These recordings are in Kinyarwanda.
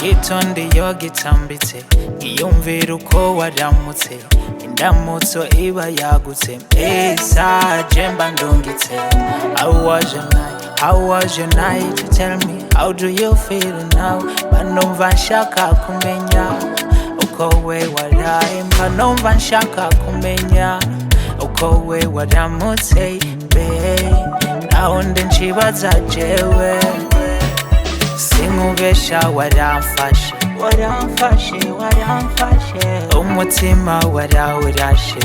Gitondi yo gitambitse iyumvira uko waramutse indamutso iba yagutse esa jemba ndungitse. How was your night? Tell me, how do you feel now? Manumva nshaka kumenya uko we waraye, manumva nshaka kumenya uko we waramutse be naho ndi nshibaza jewe sinkubesha waramfashe umutima warawurashe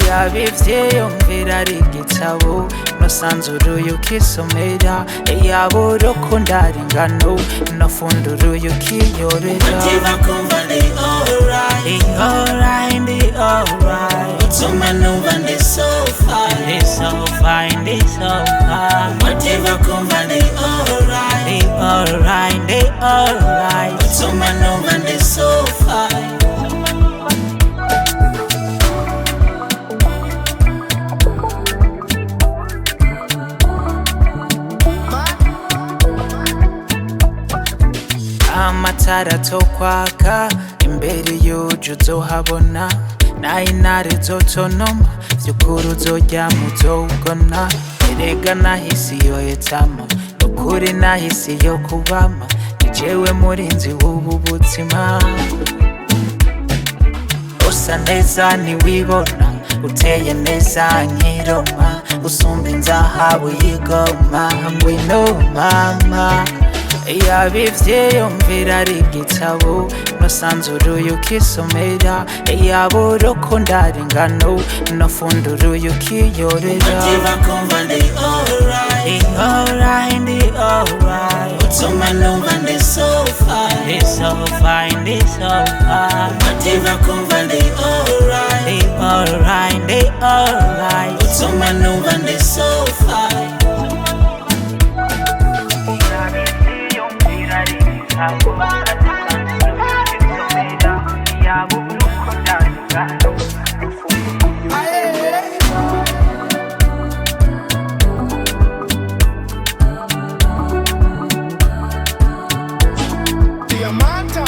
yabivye yumvira ari igitabo nosanzuruye ukisomera yabo urukundo ari ingano nofunduruye ukiyorera Utuma numva ndi so fine, Whatever kumva ndi alright, Utuma numva ndi so fine. Amatara tokwaka imbere y'uju uzohabona n'intare zotonoma vy'ukuri uzorya muzogona. Erega nahisi yoyetama nukuri nahisi yo kubama ni jewe murinzi w'ubu buzima. Usa neza ntiwibona uteye neza nk'iroma usumba inzahabu y'igoma ngwino mama yabivye yumvira ari igitabo nosanzuruye ukisomera yabo urukundo ari ingano nofunduruye ukiyorera. Whatever kumva ndi alright, Utuma numva ndi so fine, Whatever kumva ndi alright, Utuma numva ndi so fine. Diamanta.